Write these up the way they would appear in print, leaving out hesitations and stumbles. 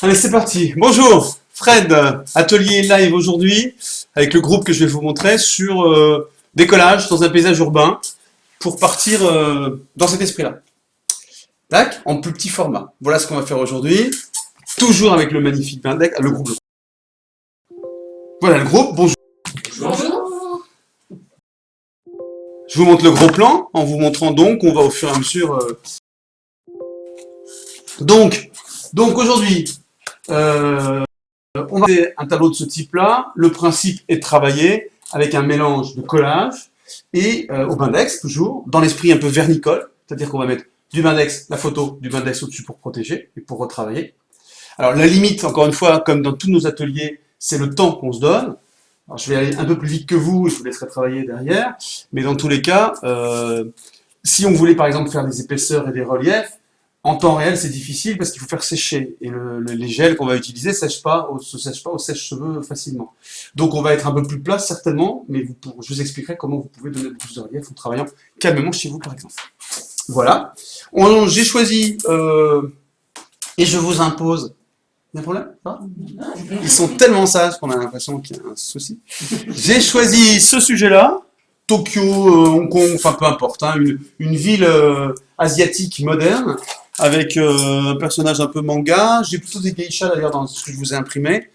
Allez, c'est parti. Bonjour, Fred, atelier live aujourd'hui avec le groupe que je vais vous montrer sur décollage dans un paysage urbain pour partir dans cet esprit-là. Tac, en plus petit format. Voilà ce qu'on va faire aujourd'hui. Toujours avec le magnifique Bindex, le groupe. Voilà le groupe, bonjour. Bonjour. Je vous montre le gros plan en vous montrant donc, on va au fur et à mesure. Donc aujourd'hui, on va faire un tableau de ce type-là. Le principe est de travailler avec un mélange de collage et au Bindex, toujours, dans l'esprit un peu vernicole, c'est-à-dire qu'on va mettre du Bindex, la photo, du Bindex au-dessus pour protéger et pour retravailler. Alors la limite, encore une fois, comme dans tous nos ateliers, c'est le temps qu'on se donne. Alors je vais aller un peu plus vite que vous, et je vous laisserai travailler derrière, mais dans tous les cas, si on voulait par exemple faire des épaisseurs et des reliefs, en temps réel, c'est difficile parce qu'il faut faire sécher. Et les gels qu'on va utiliser ne se sèchent pas au sèche-cheveux facilement. Donc on va être un peu plus plat certainement, mais je vous expliquerai comment vous pouvez donner plus de relief en travaillant calmement chez vous par exemple. Voilà. J'ai choisi, et je vous impose... Il y a un problème? Ils sont tellement sages qu'on a l'impression qu'il y a un souci. J'ai choisi ce sujet-là. Tokyo, Hong Kong, enfin peu importe, hein, une ville asiatique moderne, avec un personnage un peu manga. J'ai plutôt des geishas d'ailleurs dans ce que je vous ai imprimé.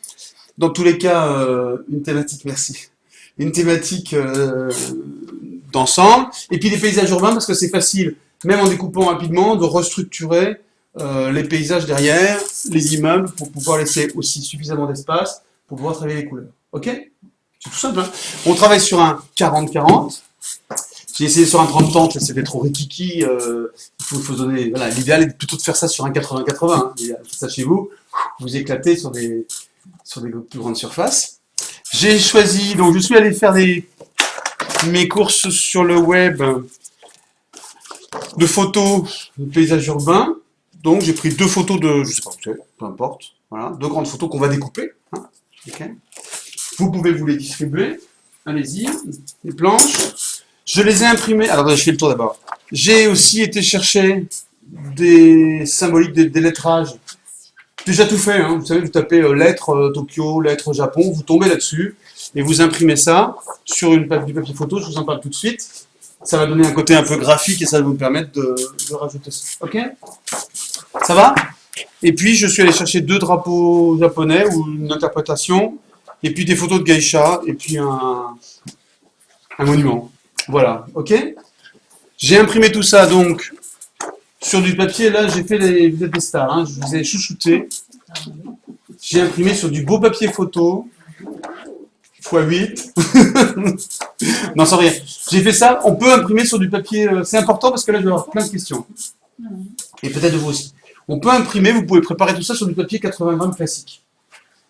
Dans tous les cas, une thématique, merci. Une thématique d'ensemble. Et puis des paysages urbains, parce que c'est facile, même en découpant rapidement, de restructurer les paysages derrière, les immeubles, pour pouvoir laisser aussi suffisamment d'espace pour pouvoir travailler les couleurs. Ok? C'est tout simple. Hein, on travaille sur un 40-40. J'ai essayé sur un 30-30, c'était trop rikiki. Il faut donner. Voilà, l'idéal est plutôt de faire ça sur un 80-80. Hein. Faites ça chez vous, vous éclatez sur des plus grandes surfaces. J'ai choisi, donc je suis allé faire mes courses sur le web de photos de paysages urbains. Donc j'ai pris deux photos de, je sais pas où c'est, peu importe. Voilà, deux grandes photos qu'on va découper. Hein. Okay. Vous pouvez vous les distribuer. Allez-y, les planches. Je les ai imprimées. Alors, je fais le tour d'abord. J'ai aussi été chercher des symboliques, des lettrages. Déjà tout fait. Hein. Vous savez, vous tapez lettres Tokyo, lettres Japon, vous tombez là-dessus et vous imprimez ça sur du papier photo. Je vous en parle tout de suite. Ça va donner un côté un peu graphique et ça va vous permettre de rajouter ça. Ok? Ça va? Et puis, je suis allé chercher deux drapeaux japonais ou une interprétation. Et puis des photos de geisha, et puis un monument. Voilà, ok? J'ai imprimé tout ça, donc, sur du papier, là, j'ai fait vous êtes des stars, hein, je vous ai chouchouté. J'ai imprimé sur du beau papier photo, x8. Non, sans rien. J'ai fait ça, on peut imprimer sur du papier, c'est important parce que là, je vais avoir plein de questions. Et peut-être de vous aussi. On peut imprimer, vous pouvez préparer tout ça sur du papier 80 grammes classique.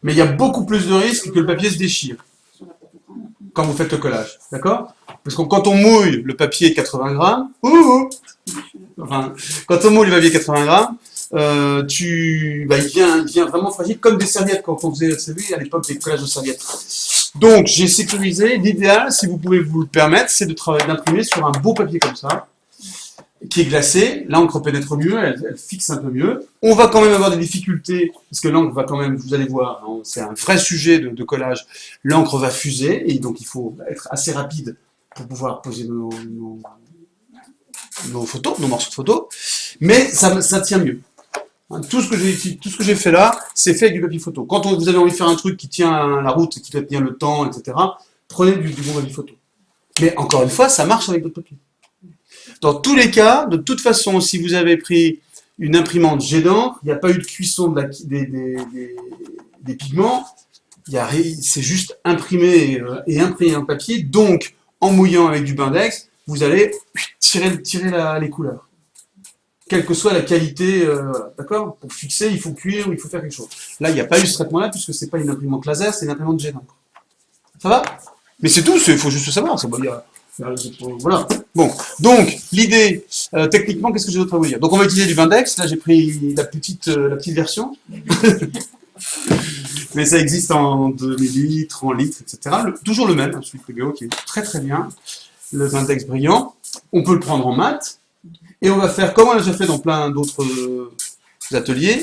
Mais il y a beaucoup plus de risques que le papier se déchire quand vous faites le collage, d'accord? Parce que quand on mouille le papier 80 grammes, enfin, quand on mouille le papier 80 grammes, il devient vraiment fragile, comme des serviettes quand on faisait, vous savez, à l'époque des collages de serviettes. Donc j'ai sécurisé. L'idéal, si vous pouvez vous le permettre, c'est d'imprimer sur un beau papier comme ça, qui est glacé, l'encre pénètre mieux, elle fixe un peu mieux. On va quand même avoir des difficultés, parce que l'encre va quand même, vous allez voir, hein, c'est un vrai sujet de collage, l'encre va fuser, et donc il faut être assez rapide pour pouvoir poser nos photos, nos morceaux de photos, mais ça tient mieux. Hein, tout ce que j'ai fait là, c'est fait avec du papier photo. Quand vous avez envie de faire un truc qui tient la route, qui tient le temps, etc., prenez du bon papier photo. Mais encore une fois, ça marche avec d'autres papiers. Dans tous les cas, de toute façon, si vous avez pris une imprimante jet d'encre, il n'y a pas eu de cuisson des pigments, c'est juste imprimé et imprimé en papier. Donc, en mouillant avec du Bindex, vous allez tirer les couleurs. Quelle que soit la qualité, d'accord? Pour fixer, il faut cuire ou il faut faire quelque chose. Là, il n'y a pas eu ce traitement-là, puisque ce n'est pas une imprimante laser, c'est une imprimante jet d'encre. Ça va? Mais c'est tout, il faut juste savoir. Voilà. Bon, donc l'idée, techniquement, qu'est-ce que j'ai d'autre à vous dire? Donc on va utiliser du Bindex. Là, j'ai pris la petite version, mais ça existe en demi-litre, en litre, etc. Toujours le même, hein, celui de PBO qui est très très bien. Le Bindex brillant. On peut le prendre en mat. Et on va faire, comme on l'a déjà fait dans plein d'autres ateliers.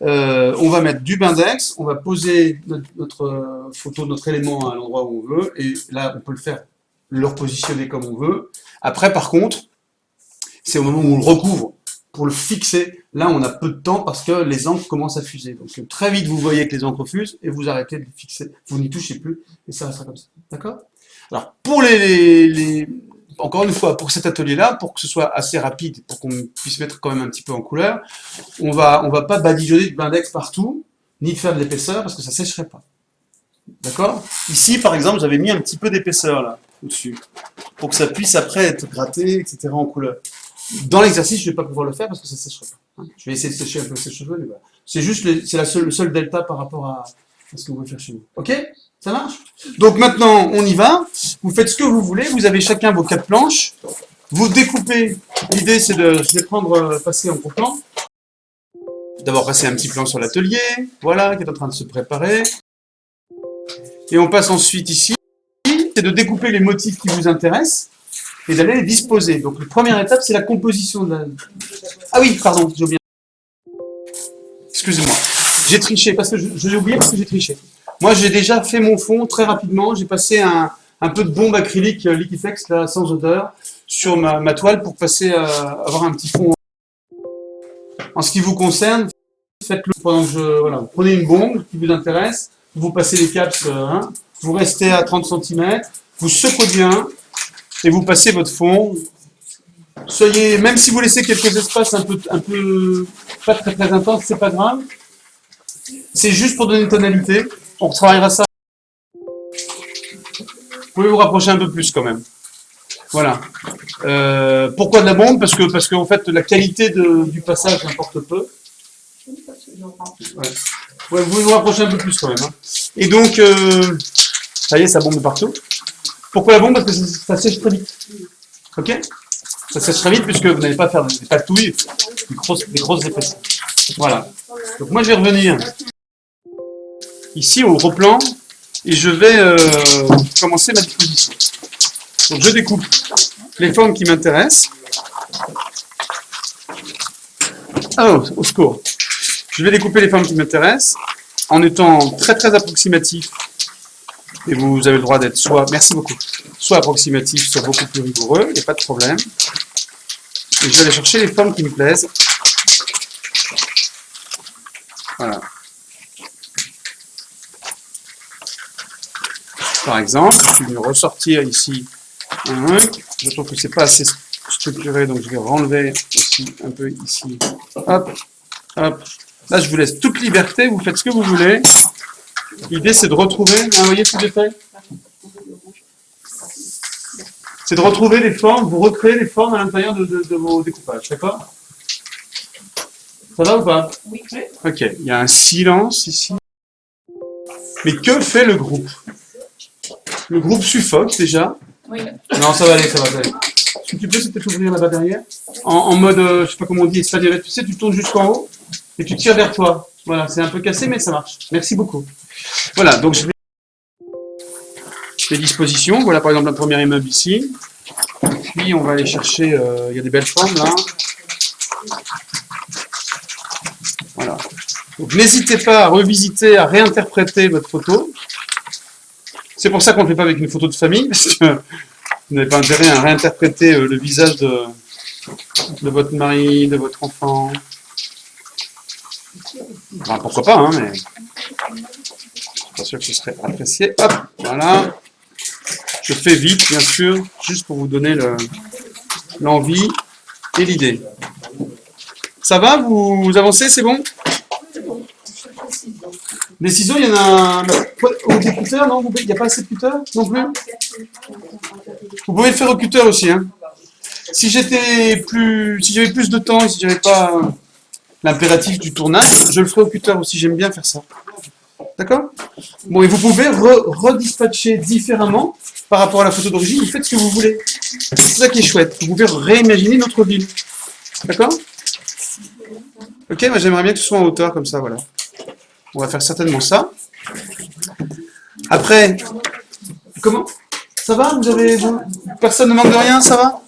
On va mettre du Bindex, on va poser notre photo, notre élément à l'endroit où on veut, et là, on peut le repositionner comme on veut. Après, par contre, c'est au moment où on le recouvre pour le fixer. Là, on a peu de temps parce que les encres commencent à fuser. Donc, très vite, vous voyez que les encres fusent et vous arrêtez de fixer. Vous n'y touchez plus et ça restera comme ça. D'accord? Alors, pour encore une fois, pour cet atelier-là, pour que ce soit assez rapide, pour qu'on puisse mettre quand même un petit peu en couleur, on va pas badigeonner de Bindex partout, ni de faire de l'épaisseur parce que ça sécherait pas. D'accord? Ici, par exemple, j'avais mis un petit peu d'épaisseur là, au-dessus, pour que ça puisse après être gratté, etc. en couleur. Dans l'exercice, je ne vais pas pouvoir le faire parce que ça ne séchera pas. Je vais essayer de sécher un peu ses cheveux, mais voilà. C'est juste le seul delta par rapport à ce que vous voulez faire chez vous. Ok? Ça marche? Donc maintenant, on y va. Vous faites ce que vous voulez. Vous avez chacun vos 4 planches. Vous découpez. L'idée, c'est de passer en gros plan. D'abord passer un petit plan sur l'atelier. Voilà, qui est en train de se préparer. Et on passe ensuite ici. C'est de découper les motifs qui vous intéressent et d'aller les disposer. Donc la première étape, c'est la composition de la... Ah oui, pardon, j'ai oublié. Excusez-moi. J'ai triché, parce que j'ai oublié parce que j'ai triché. Moi, j'ai déjà fait mon fond très rapidement. J'ai passé un peu de bombe acrylique Liquiflex, là, sans odeur, sur ma toile pour passer avoir un petit fond. En ce qui vous concerne, faites-le pendant que voilà, prenez une bombe qui vous intéresse, vous passez les caps, vous restez à 30 cm, vous secouez bien, et vous passez votre fond. Soyez, même si vous laissez quelques espaces un peu pas très très intenses, c'est pas grave. C'est juste pour donner une tonalité. On retravaillera ça. Vous pouvez vous rapprocher un peu plus quand même. Voilà. Pourquoi de la bombe? Parce que en fait la qualité du passage importe peu. Ouais. Ouais, vous pouvez vous rapprocher un peu plus quand même. Et donc, ça y est, ça bombe partout. Pourquoi la bombe? Parce que ça sèche très vite. Ok? Ça sèche très vite puisque vous n'allez pas faire des patouilles, des grosses épaisseurs. Voilà. Donc moi je vais revenir ici au gros plan et je vais commencer ma disposition. Donc je découpe les formes qui m'intéressent. Ah, au secours. Je vais découper les formes qui m'intéressent en étant très très approximatif. Et vous avez le droit d'être merci beaucoup, soit approximatif, soit beaucoup plus rigoureux, il n'y a pas de problème. Et je vais aller chercher les formes qui me plaisent. Voilà. Par exemple, je suis venu ressortir ici un. Je trouve que c'est pas assez structuré, donc je vais renlever aussi un peu ici. Hop, hop. Là, je vous laisse toute liberté, vous faites ce que vous voulez. L'idée, c'est de retrouver, vous voyez ce que j'ai fait? C'est de retrouver les formes, vous recréez les formes à l'intérieur de vos découpages, d'accord? Ça va ou pas? Oui. Ok, il y a un silence ici. Mais que fait le groupe? Le groupe suffoque déjà. Oui. Non, ça va aller, ça va aller. Ce que tu peux, c'est peut-être ouvrir là-bas derrière. En mode, je sais pas comment on dit, espagnol. Tu sais, tu tournes jusqu'en haut et tu tires vers toi. Voilà, c'est un peu cassé, mais ça marche. Merci beaucoup. Voilà, donc je vais les dispositions. Voilà, par exemple, un premier immeuble ici. Puis, on va aller chercher, il y a des belles formes là. Voilà. Donc, n'hésitez pas à revisiter, à réinterpréter votre photo. C'est pour ça qu'on ne le fait pas avec une photo de famille, parce que vous n'avez pas intérêt à réinterpréter le visage de votre mari, de votre enfant. Enfin, pourquoi pas, hein, mais je ne suis pas sûr que ce serait apprécié. Hop, voilà. Je fais vite, bien sûr, juste pour vous donner l'envie et l'idée. Ça va? Vous avancez, c'est bon? Les ciseaux, il y en a au décuteur, non? Il n'y a pas assez de cutter non plus? Vous pouvez le faire au cutter aussi, hein. Si j'avais plus de temps, si j'avais pas l'impératif du tournage, je le ferai au cutter aussi, j'aime bien faire ça. D'accord? Bon, et vous pouvez redispatcher différemment par rapport à la photo d'origine, vous faites ce que vous voulez. C'est ça qui est chouette, vous pouvez réimaginer notre ville. D'accord? Ok, moi j'aimerais bien que ce soit en hauteur comme ça, voilà. On va faire certainement ça. Après, comment? Ça va? Personne ne manque de rien, ça va?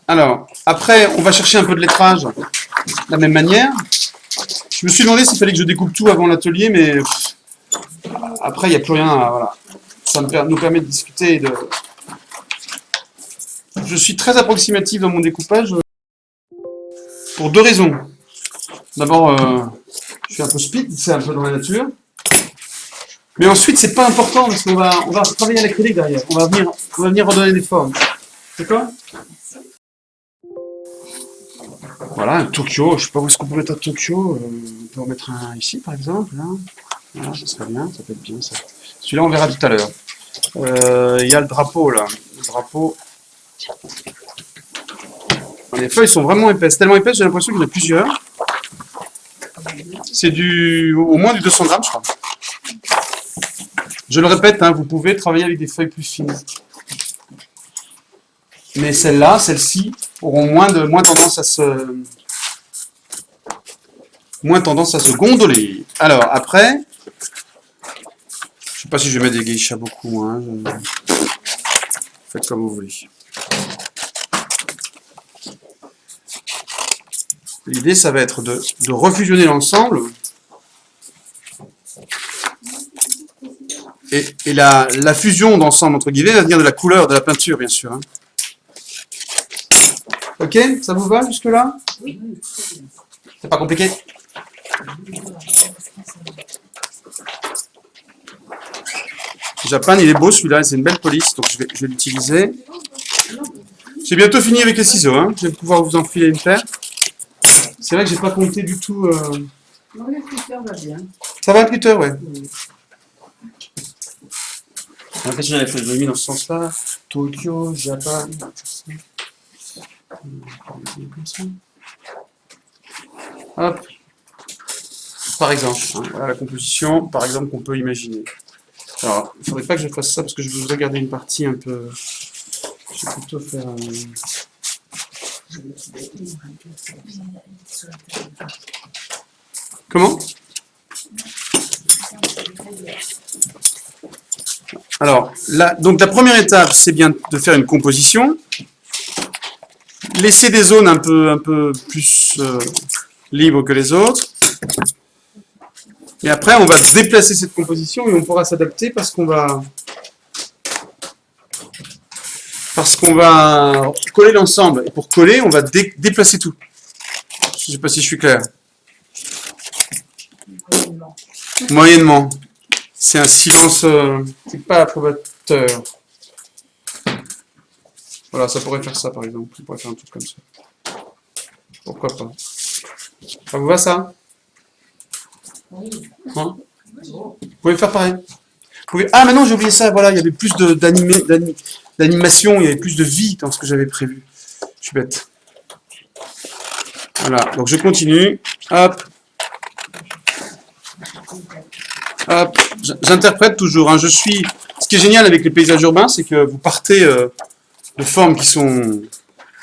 Alors, après, on va chercher un peu de lettrage de la même manière. Je me suis demandé s'il fallait que je découpe tout avant l'atelier, mais après, il n'y a plus rien à... Voilà. Ça nous permet de discuter et de... Je suis très approximatif dans mon découpage pour deux raisons. D'abord, je suis un peu speed, c'est un peu dans la nature. Mais ensuite, c'est pas important parce qu'on va travailler à l'acrylique derrière. On va venir redonner des formes. D'accord? Voilà, un Tokyo. Je sais pas où est-ce qu'on peut mettre un Tokyo. On peut en mettre un ici, par exemple. Là. Voilà, ça serait bien. Ça peut être bien, ça. Celui-là, on verra tout à l'heure. Il y a le drapeau, là. Le drapeau. Les feuilles sont vraiment épaisses. Tellement épaisses, j'ai l'impression qu'il y en a plusieurs. C'est au moins du 200 grammes, je crois. Je le répète, hein, vous pouvez travailler avec des feuilles plus fines. Mais celles-là, celles-ci, auront moins tendance à se gondoler. Alors, après, je sais pas si je vais mettre des geishas beaucoup. Hein, faites comme vous voulez. L'idée, ça va être de refusionner l'ensemble. Et la fusion d'ensemble, entre guillemets, va venir de la couleur de la peinture, bien sûr. Hein. Ok, ça vous va jusque-là? Oui. C'est pas compliqué? Japan, il est beau celui-là, c'est une belle police, donc je vais l'utiliser. J'ai bientôt fini avec les ciseaux, hein. Je vais pouvoir vous enfiler une paire. C'est vrai que j'ai pas compté du tout. Non, le cutter va bien. Ça va, Peter, ouais. Qu'est-ce que j'avais mis dans ce sens-là? Tokyo, Japan. Hop. Par exemple, hein, voilà la composition, par exemple, qu'on peut imaginer. Alors, il ne faudrait pas que je fasse ça parce que je voudrais garder une partie un peu. Je vais plutôt faire. Comment? Alors, donc la première étape, c'est bien de faire une composition. Laisser des zones un peu plus libres que les autres. Et après, on va déplacer cette composition et on pourra s'adapter parce qu'on va coller l'ensemble. Et pour coller, on va déplacer tout. Je ne sais pas si je suis clair. Moyennement. C'est un silence, c'est pas approbateur. Voilà, ça pourrait faire ça par exemple. On pourrait faire un truc comme ça. Pourquoi pas? Ça vous va ça? Oui. Hein? Vous pouvez faire pareil. Ah, maintenant j'ai oublié ça, voilà, il y avait plus d'animation, il y avait plus de vie dans ce que j'avais prévu. Je suis bête. Voilà, donc je continue. Hop. Hop. J'interprète toujours. Hein. Ce qui est génial avec les paysages urbains, c'est que vous partez de formes qui sont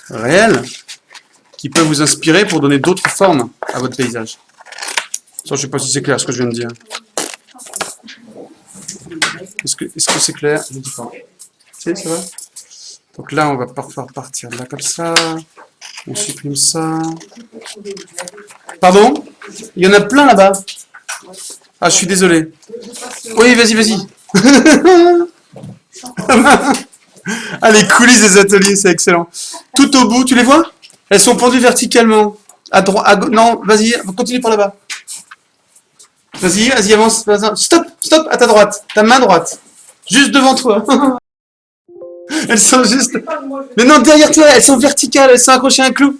réelles, qui peuvent vous inspirer pour donner d'autres formes à votre paysage. Ça, je ne sais pas si c'est clair ce que je viens de dire. Est-ce que c'est clair? Je ne dis pas. C'est vrai? Donc là, on va partir de là comme ça. On supprime ça. Pardon? Il y en a plein là-bas. Ah, je suis désolé. Oui, vas-y. Ah, les coulisses des ateliers, c'est excellent. Tout au bout, tu les vois? Elles sont pendues verticalement. À droite, non, vas-y, continue par là-bas. Vas-y, avance. Stop, à ta droite. Ta main droite. Juste devant toi. Elles sont juste... Mais non, derrière toi, elles sont verticales, elles sont accrochées à un clou.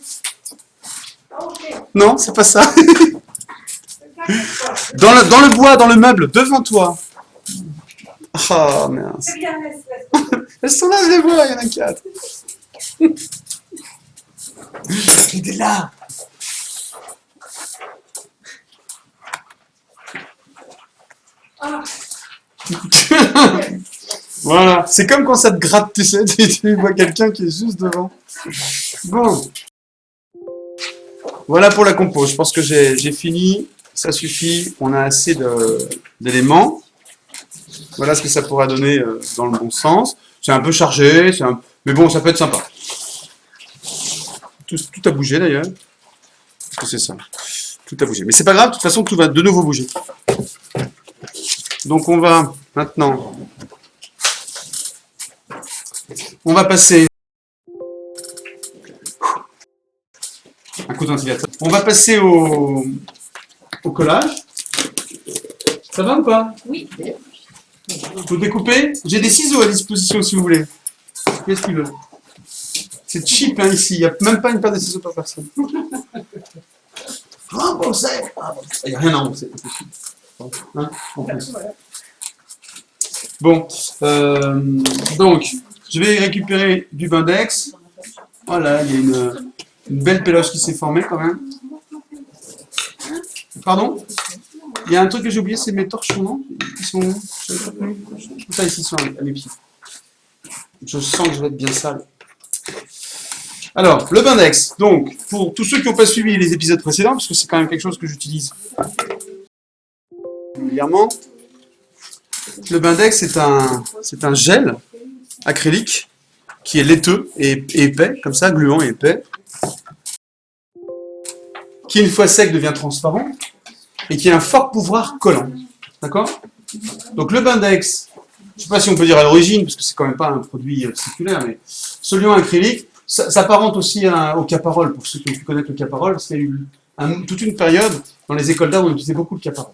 Non, c'est pas ça. Dans le bois, dans le meuble, devant toi. Oh, mince. Elles sont là, je les vois, il y en a 4. Il est là. Voilà, c'est comme quand ça te gratte, tu sais, tu vois quelqu'un qui est juste devant. Bon. Voilà pour la compo, je pense que j'ai fini, ça suffit, on a assez d'éléments. Voilà ce que ça pourra donner dans le bon sens. C'est un peu chargé, mais bon, ça peut être sympa. Tout a bougé d'ailleurs. Parce que c'est ça. Tout a bougé. Mais c'est pas grave, de toute façon, tout va de nouveau bouger. Donc on va maintenant... On va passer... Un coup de ventilateur. On va passer au collage. Ça va ou pas? Oui. Vous découpez? J'ai des ciseaux à disposition si vous voulez. Qu'est-ce qu'il veut? C'est cheap hein, ici, il n'y a même pas une paire de ciseaux par personne. Rembourser! Il n'y a rien à rembourser. Hein, en plus. Bon, donc, je vais récupérer du Bindex. Voilà, il y a une belle péloche qui s'est formée quand même. Pardon? Il y a un truc que j'ai oublié, c'est mes torchons, non? Ils sont où? Ça, ici, ils sont à mes pieds. Je sens que je vais être bien sale. Alors, le Bindex. Donc, pour tous ceux qui n'ont pas suivi les épisodes précédents, parce que c'est quand même quelque chose que j'utilise régulièrement, le Bindex, c'est un gel acrylique qui est laiteux et épais, comme ça, gluant et épais, qui, une fois sec, devient transparent, et qui a un fort pouvoir collant. D'accord? Donc le Bindex, je ne sais pas si on peut dire à l'origine, parce que c'est quand même pas un produit circulaire, mais ce liant acrylique, ça s'apparente aussi au Caparol, pour ceux qui ont pu connaître le Caparol, parce qu'il y a eu toute une période dans les écoles d'art où on utilisait beaucoup le Caparol.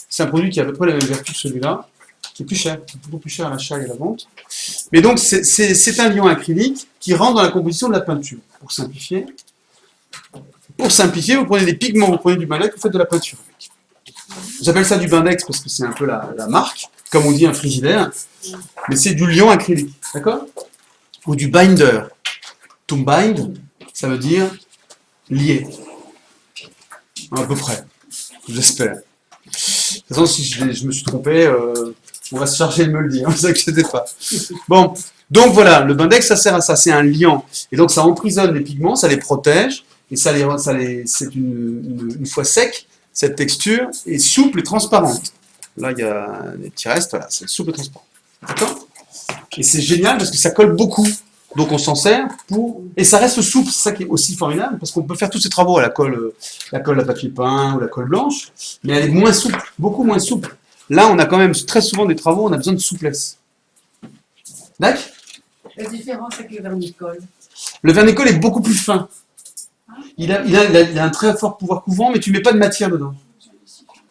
C'est un produit qui a à peu près la même vertu que celui-là, qui est plus cher, beaucoup plus cher à l'achat et à la vente. Mais donc c'est un liant acrylique qui rentre dans la composition de la peinture, pour simplifier. Pour simplifier, vous prenez des pigments, vous prenez du Bindex, vous faites de la peinture avec. J'appelle ça du Bindex parce que c'est un peu la marque, comme on dit un frigidaire, mais c'est du liant acrylique, d'accord? Ou du binder. To bind, ça veut dire lier. À peu près, j'espère. De toute façon, si je me suis trompé, on va se charger de me le dire, ne vous inquiétez pas. Bon, donc voilà, le Bindex, ça sert à ça, c'est un liant. Et donc ça emprisonne les pigments, ça les protège, et c'est une fois sec, cette texture est souple et transparente. Là, il y a des petits restes, voilà, c'est souple et transparent. D'accord? Et c'est génial parce que ça colle beaucoup. Donc on s'en sert pour... Et ça reste souple, c'est ça qui est aussi formidable, parce qu'on peut faire tous ces travaux à la colle à papier peint ou la colle blanche, mais elle est moins souple, beaucoup moins souple. Là, on a quand même très souvent des travaux, on a besoin de souplesse. D'accord? La différence avec le vernicole. Le vernicole est beaucoup plus fin. Il a un très fort pouvoir couvrant, mais tu ne mets pas de matière dedans.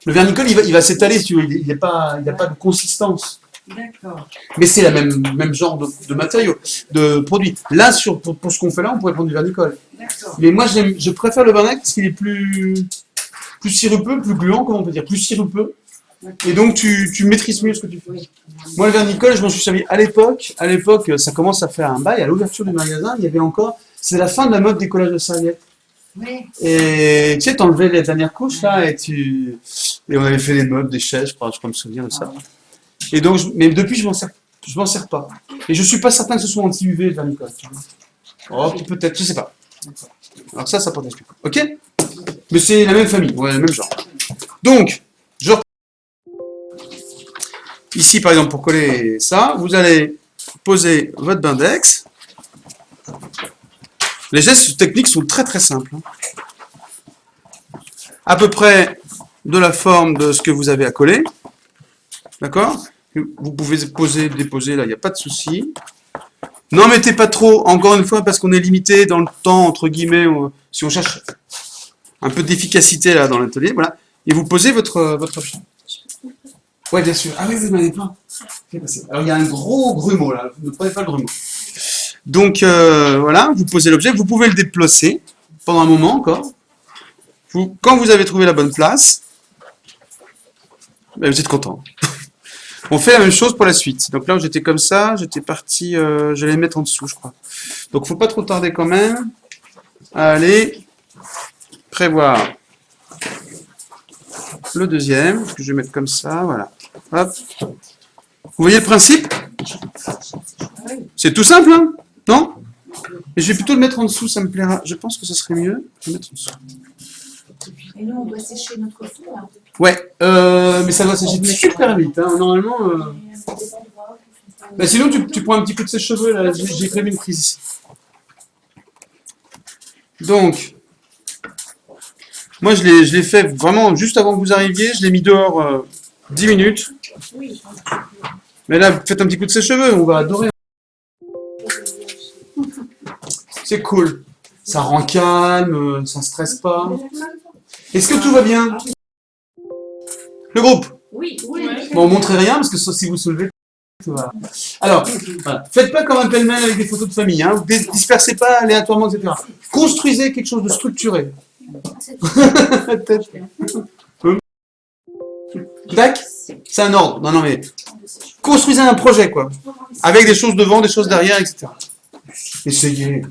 Le vernicole, il va s'étaler, si tu veux, il n'a pas de consistance. D'accord. Mais c'est le même genre de matériaux, de produits. Là, pour ce qu'on fait là, on pourrait prendre du vernicole. D'accord. Mais moi, je préfère le Bindex parce qu'il est plus sirupeux, plus gluant, comment on peut dire, plus sirupeux. Et donc, tu maîtrises mieux ce que tu fais. Oui. Moi, le vernicole, je m'en suis servi à l'époque. À l'époque, ça commence à faire un bail. À l'ouverture du magasin, il y avait encore... C'est la fin de la mode des collages de serviettes. Oui. Et tu sais, t'enlevais les dernières couches, là, et on avait fait des meubles, des chaises, je crois me souvenir de ça. Et donc, mais depuis, je m'en sers pas. Et je suis pas certain que ce soit anti-UV, le vernicole. Oh, peut-être, je sais pas. Alors ça protège plus. Ok? Mais c'est la même famille, ouais, le même genre. Donc, ici, par exemple, pour coller ça, vous allez poser votre Bindex. Les gestes techniques sont très très simples. À peu près de la forme de ce que vous avez à coller. D'accord? Vous pouvez poser, déposer, là, il n'y a pas de souci. N'en mettez pas trop, encore une fois, parce qu'on est limité dans le temps, entre guillemets, si on cherche un peu d'efficacité là dans l'atelier, voilà. Et vous posez votre ouais, bien sûr. Ah oui, vous n'en avez pas. Alors, il y a un gros grumeau, là. Ne prenez pas le grumeau. Donc, voilà, vous posez l'objet. Vous pouvez le déplacer pendant un moment encore. Quand vous avez trouvé la bonne place, ben, vous êtes content. On fait la même chose pour la suite. Donc là où j'étais comme ça, j'étais parti, j'allais mettre en dessous, je crois. Donc faut pas trop tarder quand même. Allez, prévoir le deuxième, que je vais mettre comme ça, voilà. Hop. Vous voyez le principe? C'est tout simple, hein? Non? Mais je vais plutôt le mettre en dessous, ça me plaira. Je pense que ce serait mieux de le mettre en dessous. Et nous, on doit sécher notre four, là. Ouais, mais ça doit sécher super vite, hein. Normalement... Bah sinon, tu prends un petit coup de sèche-cheveux, là. J'ai prévu une prise ici. Donc, moi je l'ai fait vraiment juste avant que vous arriviez, je l'ai mis dehors 10 minutes. Mais là, faites un petit coup de sèche-cheveux, on va adorer. C'est cool. Ça rend calme, ça stresse pas. Est-ce que tout va bien? Le groupe? Oui. Bon, montrez rien, parce que si vous soulevez, tout va. Alors, voilà. Faites pas comme un pêle-mêle avec des photos de famille, hein. Dispersez pas aléatoirement, etc. Construisez quelque chose de structuré. Tac, c'est un ordre. Non, mais construisez un projet, quoi. Avec des choses devant, des choses derrière, etc. Essayez.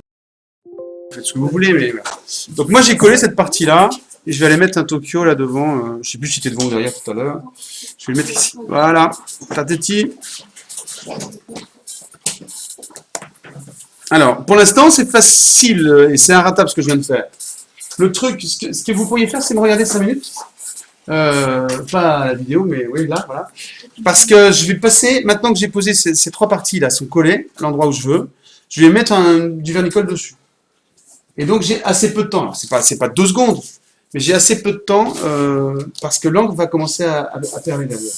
Faites ce que vous voulez, mais voilà. Donc moi j'ai collé cette partie-là, et je vais aller mettre un Tokyo là devant. Je sais plus si c'était devant ou derrière tout à l'heure. Je vais le mettre ici. Voilà. Tateti. Alors, pour l'instant, c'est facile et c'est inratable ce que je viens de faire. Le truc, ce que vous pourriez faire, c'est me regarder 5 minutes. Pas la vidéo, mais oui, là, voilà. Parce que je vais passer, maintenant que j'ai posé ces 3 parties-là, sont collées à l'endroit où je veux, je vais mettre du vernicole dessus. Et donc, j'ai assez peu de temps. Alors, c'est pas 2 secondes, mais j'ai assez peu de temps parce que l'encre va commencer à perler derrière.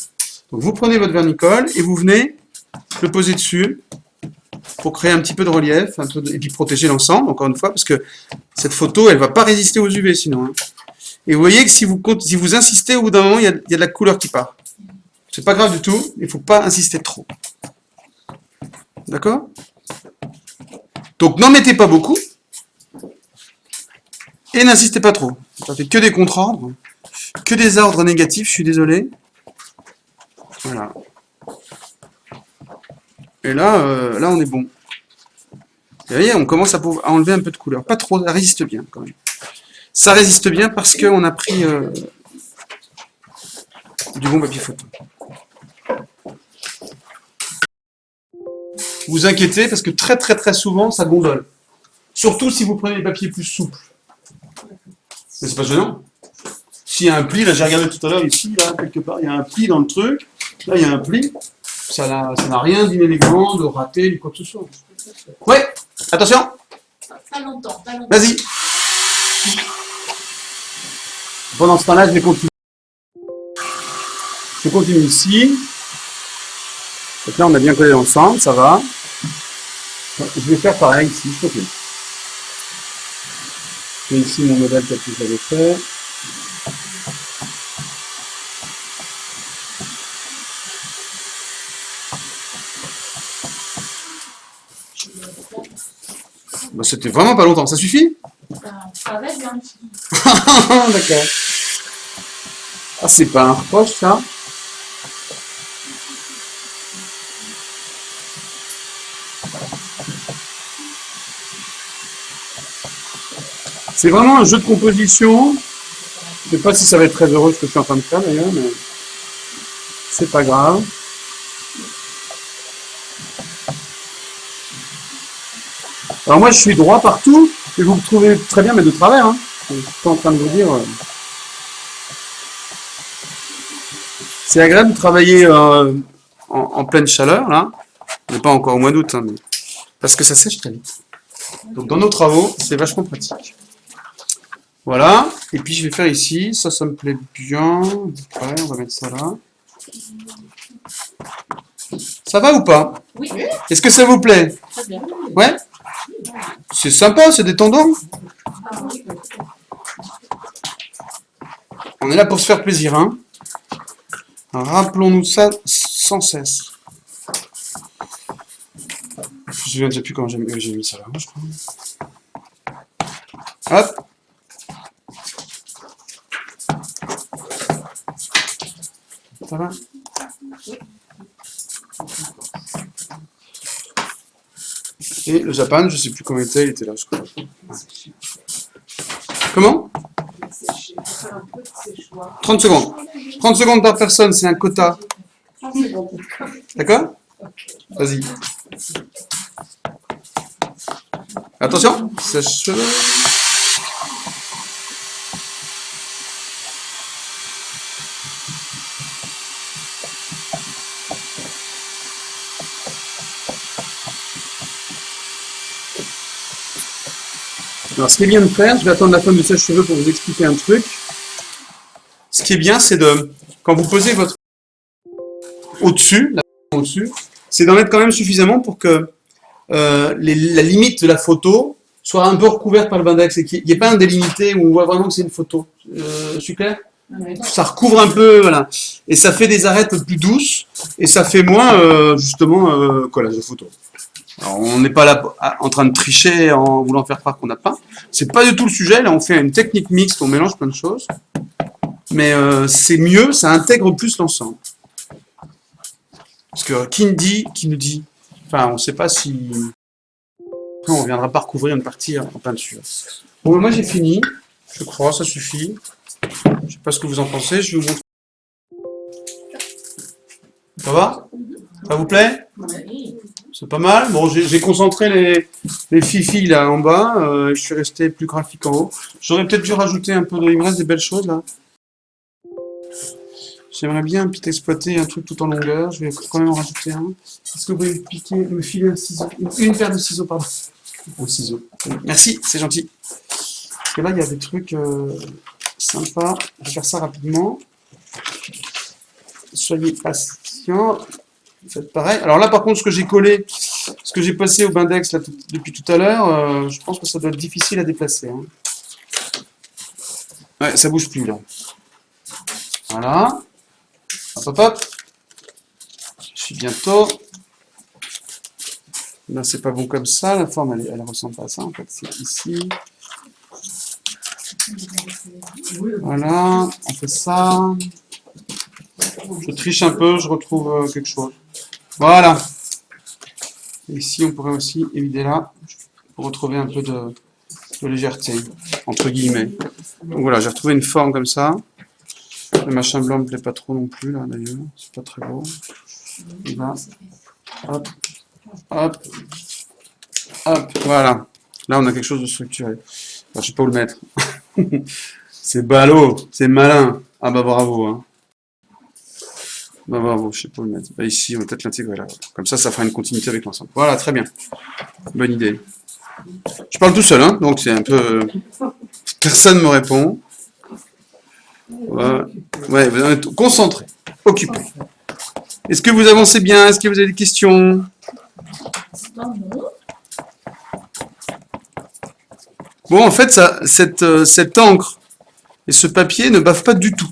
Donc, vous prenez votre vernicole et vous venez le poser dessus pour créer un petit peu de relief et puis protéger l'ensemble, encore une fois, parce que cette photo, elle va pas résister aux UV sinon. Hein. Et vous voyez que si vous insistez, au bout d'un moment, il y a de la couleur qui part. C'est pas grave du tout, il faut pas insister trop. D'accord? Donc n'en mettez pas beaucoup et n'insistez pas trop. Ça fait que des contre-ordres, que des ordres négatifs, je suis désolé. Voilà. Et là, là on est bon. Vous voyez, on commence à enlever un peu de couleur. Pas trop, ça résiste bien quand même. Ça résiste bien parce qu'on a pris du bon papier photo. Vous inquiétez parce que très souvent ça gondole. Surtout si vous prenez des papiers plus souples. Mais c'est pas gênant. S'il y a un pli, là j'ai regardé tout à l'heure ici, là quelque part, il y a un pli dans le truc. Là il y a un pli. Ça n'a rien d'inélégant, de raté, ni quoi que ce soit. Ouais, attention. Pas longtemps. Vas-y. Pendant ce temps-là, je vais continuer. Je continue ici. Donc là, on a bien collé ensemble, ça va. Je vais faire pareil ici, je continue. J'ai ici mon modèle tel que je l'avais fait. Bah, c'était vraiment pas longtemps, ça suffit? Ça va bien. D'accord. Ah, c'est pas un reproche, ça? C'est vraiment un jeu de composition. Je sais pas si ça va être très heureux ce que je suis en train de faire d'ailleurs, mais c'est pas grave. Alors moi je suis droit partout, et vous me trouvez très bien, mais de travers. Hein. Je suis pas en train de vous dire. C'est agréable de travailler en pleine chaleur, là. On n'est pas encore au mois d'août, hein, mais... parce que ça sèche très vite. Donc dans nos travaux, c'est vachement pratique. Voilà, et puis je vais faire ici, ça me plaît bien. Ouais, on va mettre ça là. Ça va ou pas? Oui. Est-ce que ça vous plaît? Très bien. Ouais? C'est sympa, c'est détendant. On est là pour se faire plaisir, hein. Rappelons-nous ça sans cesse. Je me souviens déjà plus quand j'ai mis ça là, je crois. Hop. Ça va? Et le Japan, je sais plus comment il était là, je crois. Comment? 30 secondes. 30 secondes par personne, c'est un quota. D'accord? Vas-y. Attention, sèche-cheveux. Alors, ce qui est bien de faire, je vais attendre la fin du sèche-cheveux pour vous expliquer un truc. Ce qui est bien, c'est de, quand vous posez votre au-dessus, c'est d'en mettre quand même suffisamment pour que la limite de la photo soit un peu recouverte par le Bindex et qu'il n'y ait pas un délimité où on voit vraiment que c'est une photo. Je suis clair? Ça recouvre un peu, voilà. Et ça fait des arêtes plus douces et ça fait moins, justement, collage de photos. Alors, on n'est pas là en train de tricher en voulant faire croire qu'on n'a pas. C'est pas du tout le sujet. Là, on fait une technique mixte, on mélange plein de choses. Mais c'est mieux, ça intègre plus l'ensemble. Parce que qui nous dit, enfin, on ne sait pas si... Après, on ne viendra pas recouvrir une partie en peinture. Bon, moi j'ai fini, je crois, ça suffit. Je ne sais pas ce que vous en pensez, je vais vous montrer. Ça va? Ça vous plaît? C'est pas mal. Bon, j'ai concentré les fifis là en bas, je suis resté plus graphique en haut. J'aurais peut-être dû rajouter un peu il me reste des belles choses là. J'aimerais bien exploiter un truc tout en longueur, je vais quand même en rajouter un. Est-ce que vous pouvez me filer un ciseau, une paire de ciseaux, pardon. Un ciseau. Merci, c'est gentil. Parce que là, il y a des trucs sympas. Je vais faire ça rapidement. Soyez patients. Faites pareil. Alors là, par contre, ce que j'ai collé, ce que j'ai passé au Bindex là, depuis tout à l'heure, je pense que ça doit être difficile à déplacer. Hein. Ouais, ça bouge plus là. Voilà. Hop, hop, hop. Je suis bientôt. Là, c'est pas bon comme ça. La forme, elle ressemble pas à ça. En fait, c'est ici. Voilà. On fait ça. Je triche un peu, je retrouve quelque chose. Voilà. Et ici, on pourrait aussi évider là pour retrouver un peu de légèreté, entre guillemets. Donc voilà, j'ai retrouvé une forme comme ça. Le machin blanc me plaît pas trop non plus, là, d'ailleurs. C'est pas très beau. Et là, hop, hop, hop, voilà. Là, on a quelque chose de structuré. Alors, je sais pas où le mettre. C'est ballot, c'est malin. Ah bah bravo, hein. Bah bravo, je sais pas où le mettre. Bah, ici, on va peut-être l'intégrer là. Comme ça fera une continuité avec l'ensemble. Voilà, très bien. Bonne idée. Je parle tout seul, hein, donc c'est un peu... Personne ne me répond. Ouais, vous êtes concentré, occupé. Est-ce que vous avancez bien? Est-ce que vous avez des questions? Bon, en fait, cette encre et ce papier ne bavent pas du tout.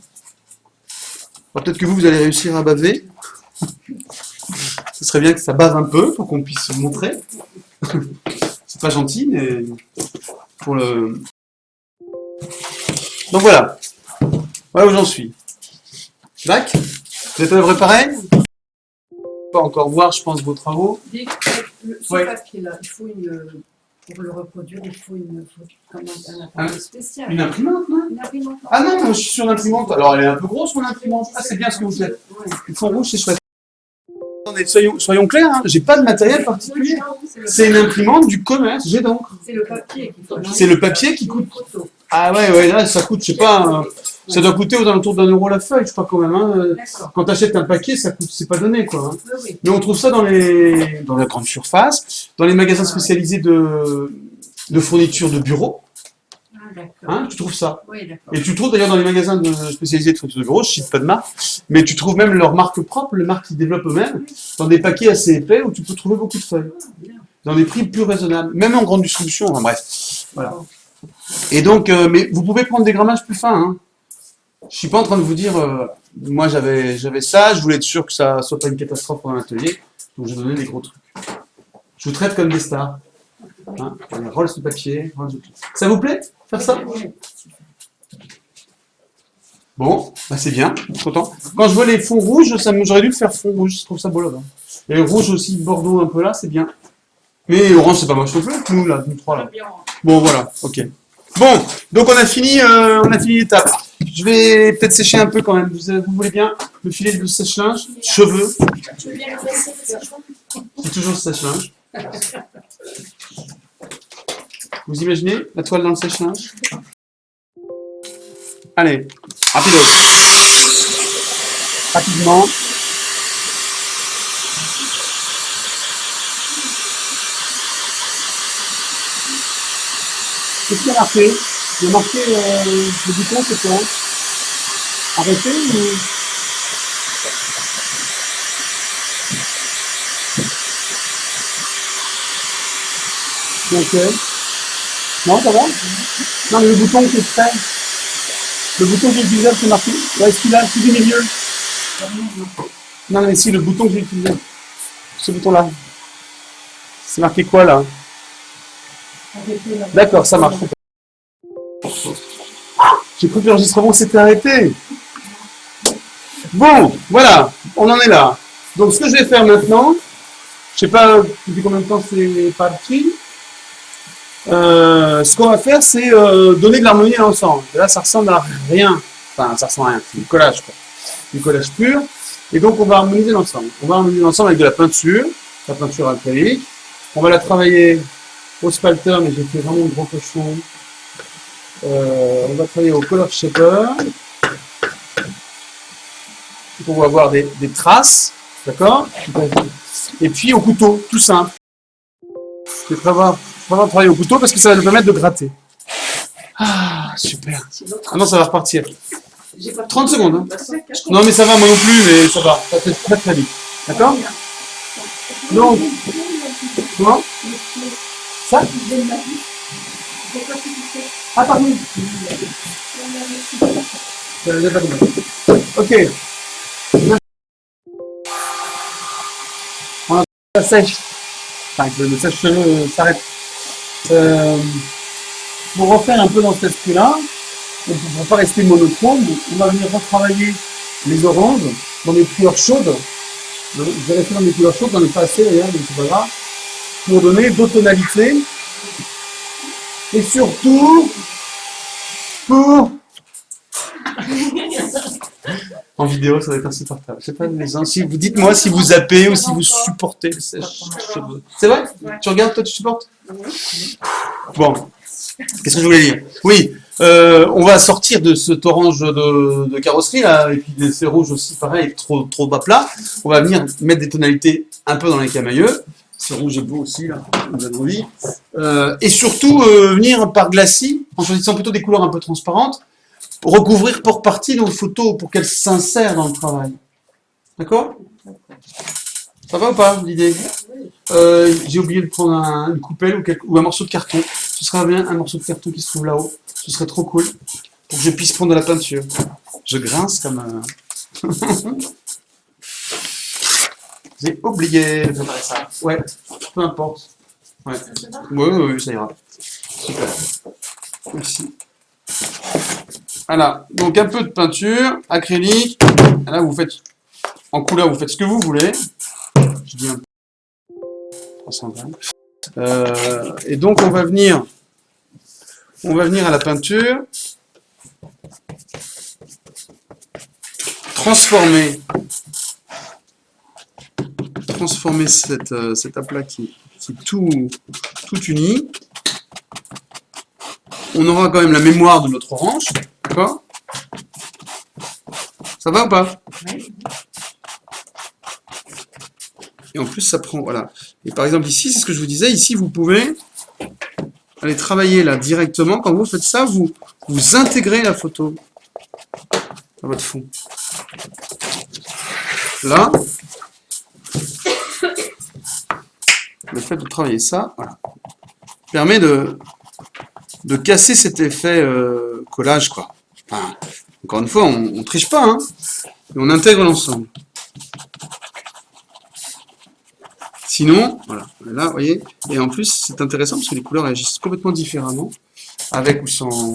Peut-être que vous allez réussir à baver. Ce serait bien que ça bave un peu pour qu'on puisse se montrer. C'est pas gentil, mais pour le... Donc voilà. Voilà où j'en suis. Jacques, vous êtes à peu près pareil? Pas encore voir, je pense, vos travaux. Ce papier-là, il faut pour le reproduire, il faut un appareil spécial. Une imprimante, non? Une imprimante. Ah non, moi je suis sur l'imprimante. Alors elle est un peu grosse, mon imprimante. Ah, c'est bien ce que vous faites. Le fond rouge, c'est chouette. Attendez, soyons clairs, hein, j'ai pas de matériel particulier. C'est une imprimante du commerce, j'ai donc. C'est le papier qui faut. C'est le papier qui coûte. Ah ouais, là ça coûte, je sais pas, ça doit coûter aux alentours d'1 € la feuille, je crois quand même. Hein. Quand tu achètes un paquet, ça coûte, c'est pas donné quoi. Hein. Oui. Mais on trouve ça dans la grande surface, dans les magasins spécialisés de fourniture de bureau. Hein, tu trouves ça. Oui, d'accord. Et tu trouves d'ailleurs dans les magasins spécialisés de fourniture de bureau, je cite pas de marque, mais tu trouves même leurs marques propres, les marques qu'ils développent eux-mêmes, dans des paquets assez épais où tu peux trouver beaucoup de feuilles. Dans des prix plus raisonnables, même en grande distribution, enfin bref. Voilà. Et donc, mais vous pouvez prendre des grammages plus fins. Hein. Je suis pas en train de vous dire, moi j'avais ça, je voulais être sûr que ça soit pas une catastrophe pour un atelier, donc je donnais des gros trucs. Je vous traite comme des stars. Hein. Roll ce papier, roll ce... Ça vous plaît, faire ça? Bon, bah c'est bien, je suis content. Quand je vois les fonds rouges, j'aurais dû le faire fond rouge, je trouve ça beau là-bas. Et rouge aussi, bordeaux un peu là, c'est bien. Mais orange, c'est pas moche non plus, nous là, nous trois là. Bon, voilà, ok. Bon, donc on a fini l'étape. Je vais peut-être sécher un peu quand même. Vous voulez bien le filet de sèche-linge, cheveux. C'est toujours le sèche-linge. Vous imaginez la toile dans le sèche-linge? Allez, rapido. Rapidement. Qu'est-ce qu'il y a marqué? Il y a marqué le bouton, c'est quoi? Arrêter ou... Ok. Non, ça va? Non, mais le bouton qui est prêt. Le bouton qui est utilisable, c'est marqué. Ouais, est-ce qu'il a tout du milieu? Non, mais si, le bouton que j'ai utilisé. Ce bouton-là. C'est marqué quoi, là? D'accord, ça marche. J'ai cru que l'enregistrement s'était arrêté. Bon, voilà, on en est là. Donc, ce que je vais faire maintenant, je sais pas depuis combien de temps c'est parti. Ce qu'on va faire, c'est donner de l'harmonie à l'ensemble. Là, ça ressemble à rien. Enfin, ça ressemble à rien. C'est du collage, quoi. Du collage pur. Et donc, on va harmoniser l'ensemble. On va harmoniser l'ensemble avec de la peinture acrylique. On va la travailler au spalter, mais j'ai fait vraiment un gros cochon. On va travailler au color shaper. On va avoir des traces, d'accord? Et puis au couteau, tout simple. Je vais travailler au couteau parce que ça va nous permettre de gratter. Ah, super. Ah non, ça va repartir. 30 secondes. Hein. Non, mais ça va, moi non plus, mais ça va. Ça fait très très vite. D'accord? Donc, comment? Ça? Ah, pardon. Ok. On a ça sèche. Enfin, que le sèche-cheveux s'arrête. Pour refaire un peu dans cet esprit-là, pour ne pas rester monochrome, on va venir retravailler les oranges dans des couleurs chaudes. Je vais rester dans des couleurs chaudes, j'en ai pas assez d'ailleurs, mais c'est pas grave. Pour donner d'autres tonalités. Et surtout, pour... En vidéo, ça va être insupportable. Je sais pas, les gens, si vous dites-moi si vous zappez ou si vous supportez le sèche-cheveux. C'est vrai? Tu regardes, toi, tu supportes? Bon. Qu'est-ce que je voulais dire? Oui, on va sortir de cet orange de carrosserie, là, et puis de ces rouges aussi, pareil, trop bas plat. On va venir mettre des tonalités un peu dans les camailleux. Ce rouge est beau aussi, là, vous avez envie. Et surtout, venir par glacis, en choisissant plutôt des couleurs un peu transparentes, recouvrir pour partie nos photos pour qu'elles s'insèrent dans le travail. D'accord? Ça va ou pas, l'idée? J'ai oublié de prendre une coupelle ou un morceau de carton. Ce serait bien un morceau de carton qui se trouve là-haut. Ce serait trop cool pour que je puisse prendre de la peinture. Je grince comme un... J'ai oublié de préparer ça. Ouais, peu importe. Ouais. Oui, ça ira. Super. Merci. Voilà, donc un peu de peinture, acrylique. Là, vous faites, en couleur, vous faites ce que vous voulez. Je dis un peu. 300 grammes. Et donc, on va venir à la peinture, transformer cet aplat qui est tout uni. On aura quand même la mémoire de notre orange, d'accord? Ça va ou pas? Oui. Et en plus, ça prend, voilà. Et par exemple ici, c'est ce que je vous disais, ici vous pouvez aller travailler là directement. Quand vous faites ça, vous intégrez la photo à votre fond. Là, le fait de travailler ça, voilà, permet de casser cet effet collage, quoi. Enfin, encore une fois, on triche pas, hein, et on intègre l'ensemble. Sinon, voilà, là, vous voyez, et en plus, c'est intéressant parce que les couleurs agissent complètement différemment, avec ou sans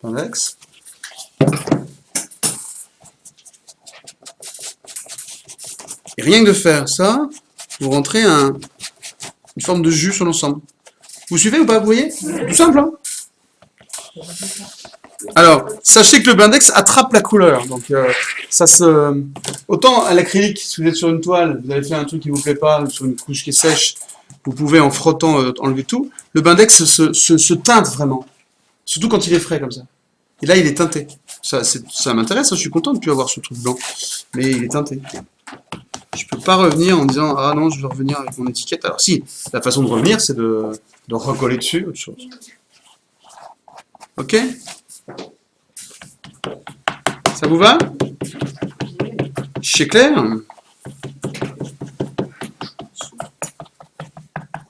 index. Et rien que de faire ça, vous rentrez une forme de jus sur l'ensemble. Vous suivez ou pas? Vous voyez? Tout simple, hein? Alors, sachez que le Blindex attrape la couleur. Donc, autant à l'acrylique, si vous êtes sur une toile, vous avez fait un truc qui vous plaît pas, sur une couche qui est sèche, vous pouvez en frottant enlever tout. Le Blindex se teinte vraiment. Surtout quand il est frais comme ça. Et là, il est teinté. Ça m'intéresse, hein, je suis content de ne plus avoir ce truc blanc. Mais il est teinté. Je peux pas revenir en disant « Ah non, je veux revenir avec mon étiquette ». Alors si, la façon de revenir, c'est de recoller dessus, autre chose. Ok? Ça vous va? C'est clair?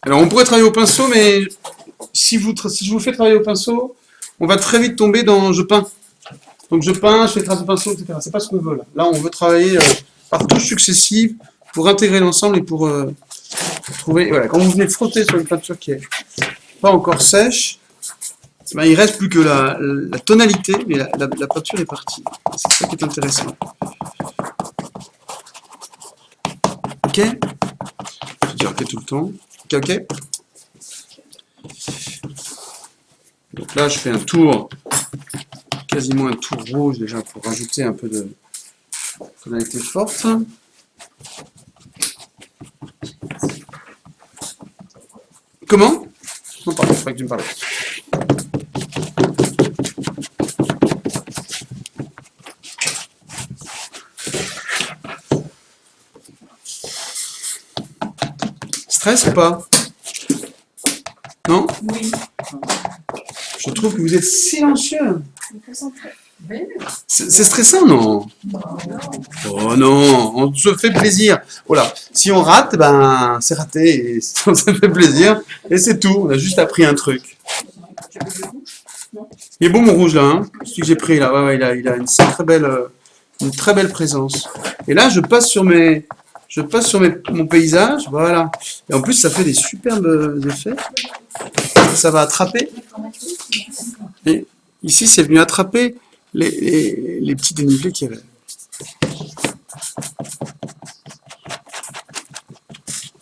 Alors on pourrait travailler au pinceau, mais si je vous fais travailler au pinceau, on va très vite tomber dans je peins. Donc je peins, je fais traces de pinceau, etc. C'est pas ce qu'on veut là. Là on veut travailler par touches successives pour intégrer l'ensemble et pour trouver. Voilà, quand vous venez frotter sur une peinture qui est pas encore sèche, ben, il reste plus que la tonalité, mais la peinture est partie. C'est ça qui est intéressant. Ok? Je dis ok tout le temps. Ok, ok. Donc là, je fais un tour, quasiment un tour rouge déjà pour rajouter un peu de tonalité forte. Comment? Non, pardon, il faudrait que tu me parles. Stress ou pas? Non? Oui. Je trouve que vous êtes silencieux. Concentré. C'est stressant, non? Oh non, on se fait plaisir. Voilà, si on rate, ben c'est raté, et on se fait plaisir, et c'est tout. On a juste appris un truc. Il est bon mon rouge là, hein? Celui que j'ai pris là, ouais, il a une très belle présence. Et là, je passe sur mon paysage, voilà. Et en plus, ça fait des superbes effets. Ça va attraper. Et ici, c'est venu attraper les petits dénivelés qu'il y avait.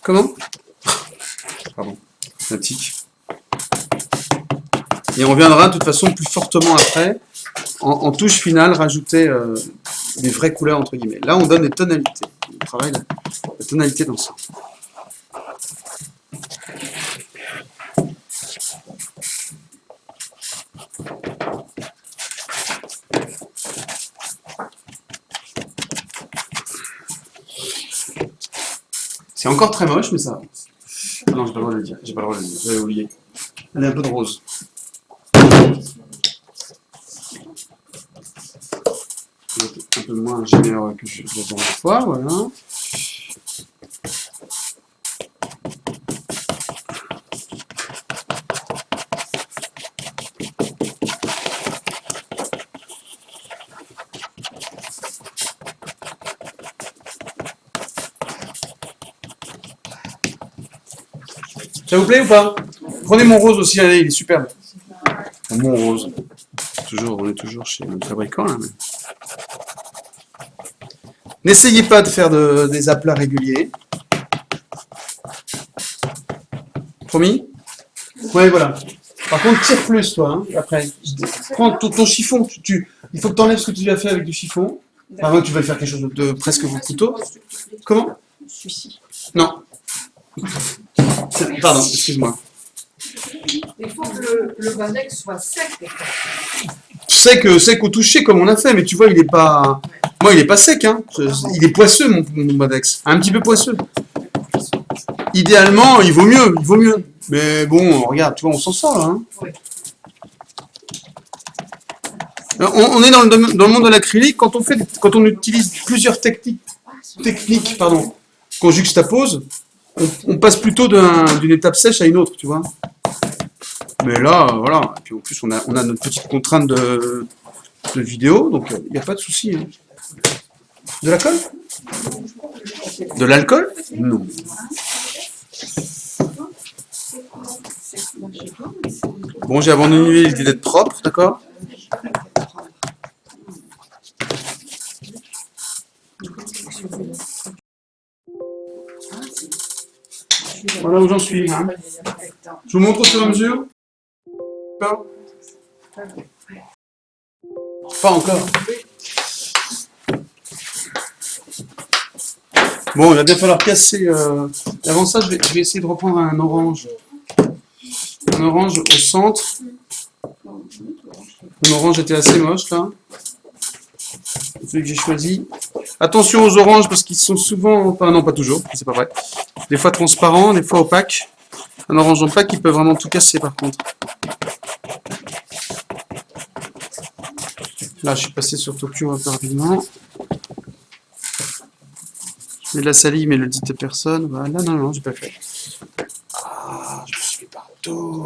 Comment? Pardon, un tic. Et on reviendra de toute façon plus fortement après, en touche finale, rajouter des vraies couleurs entre guillemets. Là, on donne des tonalités. On travaille la tonalité d'ensemble. C'est encore très moche, mais ça va. Ah non, j'ai pas le droit de le dire. J'ai pas le droit de le dire. J'avais oublié. Allez, un peu de rose. Un peu moins généreux que je l'ai dans la fois, voilà. Ça vous plaît ou pas? Prenez mon rose aussi, allez, il est superbe. Mon rose. On est toujours chez le fabricant là. Mais... N'essayez pas de faire des aplats réguliers. Promis? Ouais, voilà. Par contre, tire plus, toi. Hein, après, prends ton chiffon. Il faut que tu enlèves ce que tu as fait avec du chiffon. Avant que tu vas faire quelque chose de presque au couteau. Comment? Non. Pardon, excuse-moi. Il faut que le Bandex soit sec. Sec au toucher comme on a fait, mais tu vois, il est pas. Moi, il est pas sec, hein. Il est poisseux, mon Bandex. Un petit peu poisseux. Idéalement, il vaut mieux. Mais bon, regarde, tu vois, on s'en sort là. Hein. Oui. On est dans le monde de l'acrylique, quand on utilise plusieurs techniques, qu'on juxtapose, on passe plutôt d'une étape sèche à une autre, tu vois. Mais là, voilà. Et puis en plus, on a notre petite contrainte de vidéo, donc il n'y a pas de souci. Hein. De l'alcool? De l'alcool? Non. Bon, j'ai abandonné l'idée d'être propre, d'accord? Voilà où j'en suis. Hein. Je vous montre au fur et à mesure. Pas encore. Bon, il va bien falloir casser. Avant ça, je vais essayer de reprendre un orange. Un orange au centre. Un orange était assez moche là. Celui que j'ai choisi. Attention aux oranges parce qu'ils sont souvent, enfin non pas toujours, c'est pas vrai. Des fois transparents, des fois opaques. Un orange opaque qui peut vraiment tout casser par contre. Là, je suis passé sur Tokyo un peu rapidement. Je mets de la salive, mais le dit à personne. Voilà, non, j'ai pas fait. Ah, je me suis mis partout.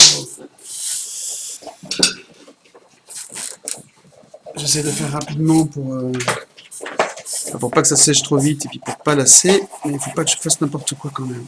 J'essaie de faire rapidement pour pas que ça sèche trop vite et puis pour pas lasser. Mais il faut pas que je fasse n'importe quoi quand même.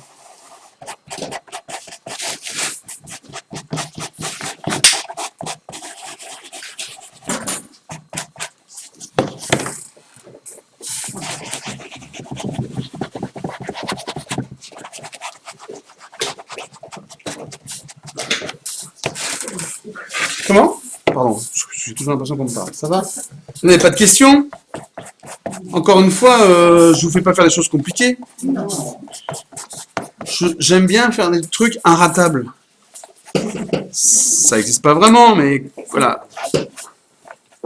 Comment? Pardon, j'ai toujours l'impression qu'on me parle. Ça va? Vous n'avez pas de questions? Encore une fois, je vous fais pas faire des choses compliquées. J'aime bien faire des trucs inratables. Ça n'existe pas vraiment, mais voilà.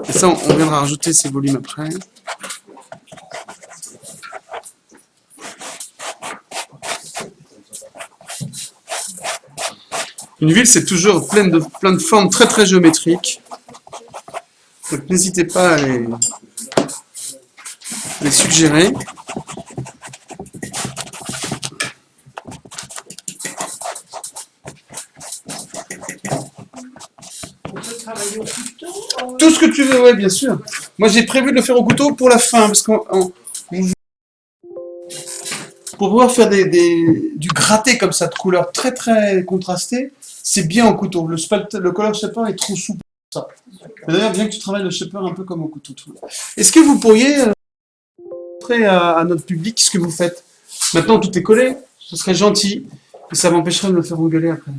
Et ça, on viendra rajouter ces volumes après. Une ville, c'est toujours plein de formes très très géométriques. Donc n'hésitez pas à les suggérer. On peut travailler au couteau. Tout ce que tu veux, ouais, bien sûr. Moi, j'ai prévu de le faire au couteau pour la fin, parce pour pouvoir faire du gratté comme ça, de couleurs très très contrastées, c'est bien au couteau. Le color shaper est trop souple pour ça. D'ailleurs, bien que tu travailles le shaper un peu comme au couteau. Est-ce que vous pourriez montrer à notre public ce que vous faites? Maintenant, tout est collé, ce serait gentil, et ça m'empêcherait de me faire engueuler après.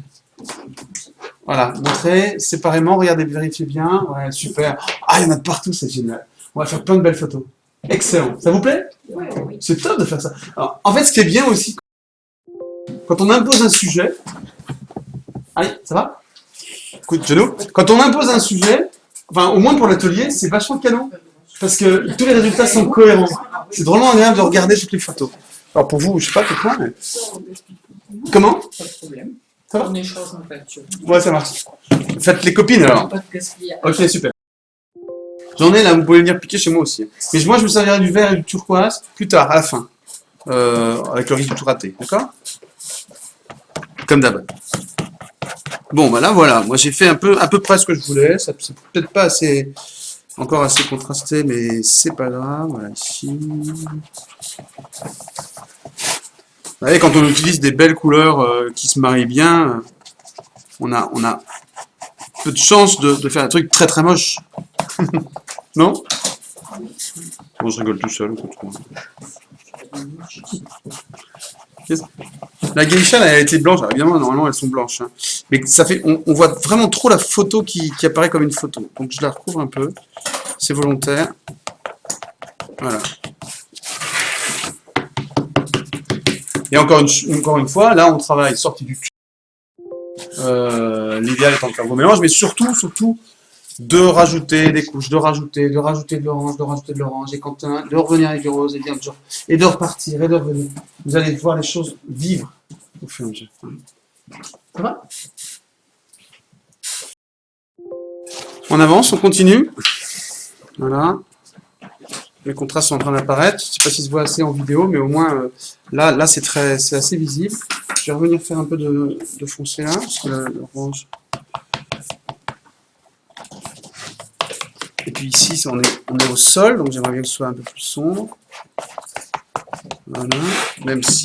Voilà, montrez séparément, regardez, vérifiez bien. Ouais, super. Ah, il y en a de partout, c'est génial. On va faire plein de belles photos. Excellent. Ça vous plaît? Oui. C'est top de faire ça. Alors, en fait, ce qui est bien aussi, quand on impose un sujet... Allez, ça va? Coup de genou. Quand on impose un sujet, enfin, au moins pour l'atelier, c'est vachement canon. Parce que tous les résultats sont cohérents. C'est vraiment agréable de regarder toutes les photos. Alors pour vous, je sais pas pourquoi, mais... Comment? Pas de problème. Ça va? On échange en peinture. Ouais, ça marche. Faites les copines alors. Pas de gaspillage. Ok, super. J'en ai là, vous pouvez venir piquer chez moi aussi. Mais moi, je me servirai du vert et du turquoise plus tard, à la fin. Avec le risque de tout rater, d'accord? Comme d'hab. Bon, bah là, voilà. Moi, j'ai fait à peu près ce que je voulais. C'est peut-être pas encore assez contrasté, mais c'est pas grave. Voilà, ici. Vous voyez, quand on utilise des belles couleurs qui se marient bien, on a peu de chance de faire un truc très très moche. Non? Bon, je rigole tout seul. La geisha, elle a été blanche. Alors, évidemment, normalement, elles sont blanches. Hein. Mais ça fait, on voit vraiment trop la photo qui apparaît comme une photo. Donc, je la recouvre un peu. C'est volontaire. Voilà. Et encore une fois, là, on travaille sorti du cul. L'idéal étant de faire vos mélanges, mais surtout, de rajouter des couches, de rajouter de l'orange, et quand de revenir avec du rose, et de repartir, et de revenir. Vous allez voir les choses vivre au fur et à mesure. Ça va? On avance, on continue. Voilà. Les contrastes sont en train d'apparaître. Je ne sais pas s'ils se voient assez en vidéo, mais au moins, là c'est assez visible. Je vais revenir faire un peu de foncé là, parce que l'orange... Et puis ici, on est au sol, donc j'aimerais bien que ce soit un peu plus sombre. Voilà, même si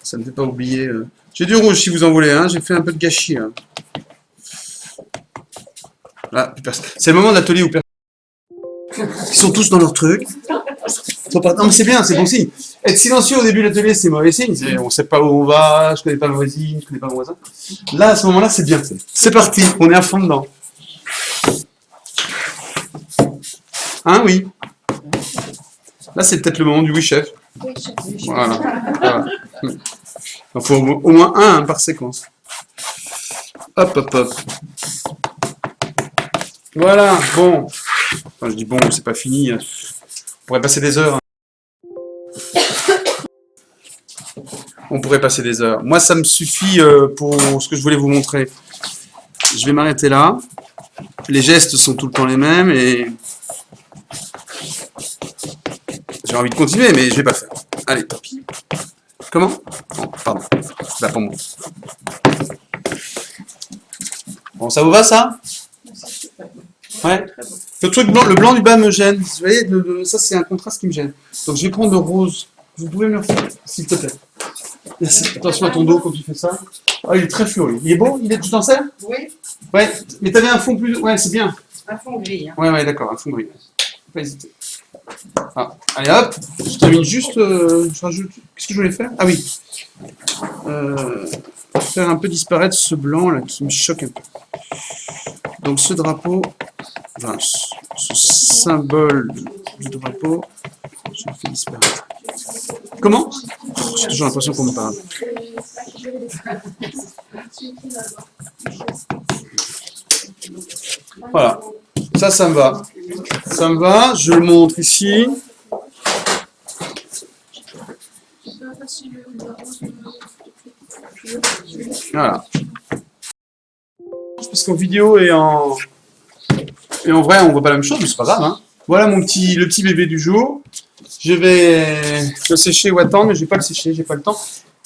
ça ne me fait pas oublier... J'ai du rouge si vous en voulez, hein. J'ai fait un peu de gâchis. Hein. Là, c'est le moment de l'atelier où ils sont tous dans leur truc. Non mais c'est bien, c'est bon signe. Être silencieux au début de l'atelier, c'est mauvais signe. On ne sait pas où on va, je connais pas ma voisine, je connais pas mon voisin. Là, à ce moment-là, c'est bien. C'est parti, on est à fond dedans. Hein, oui. Là, c'est peut-être le moment du oui, chef. Oui, chef. Voilà. Il faut au moins un par séquence. Hop, hop, hop. Voilà, bon. Enfin, je dis bon, c'est pas fini. On pourrait passer des heures. On pourrait passer des heures. Moi, ça me suffit pour ce que je voulais vous montrer. Je vais m'arrêter là. Les gestes sont tout le temps les mêmes et J'ai envie de continuer, mais je vais pas le faire. Allez, tant pis. Comment? Oh, pardon. C'est là pour moi. Bon, ça vous va, ça? C'est super. Ouais. Très beau. Le truc blanc, le blanc du bas me gêne. Vous voyez, ça, c'est un contraste qui me gêne. Donc, je vais prendre le rose. Vous pouvez me le faire, s'il te plaît. Merci. Attention à ton dos quand tu fais ça. Ah, il est très fluo. Il est beau? Tu t'en sers? Oui, Ouais. Mais t'avais un fond plus... Ouais, c'est bien. un fond gris. Hein. Ouais, d'accord, un fond gris. Faut pas hésiter. Ah, allez hop, je termine juste. Je rajoute. Qu'est-ce que je voulais faire? Ah oui. Faire un peu disparaître ce blanc là qui me choque un peu. Donc ce drapeau, enfin, ce symbole du drapeau, je le fais disparaître. Comment? J'ai toujours l'impression qu'on me parle. Voilà. Ça me va. Ça me va. Je le montre ici. Voilà. Parce qu'en vidéo et en vrai, on voit pas la même chose, mais c'est pas grave. Hein. Voilà le petit bébé du jour. Je vais le sécher ou attendre, mais je vais pas le sécher, j'ai pas le temps.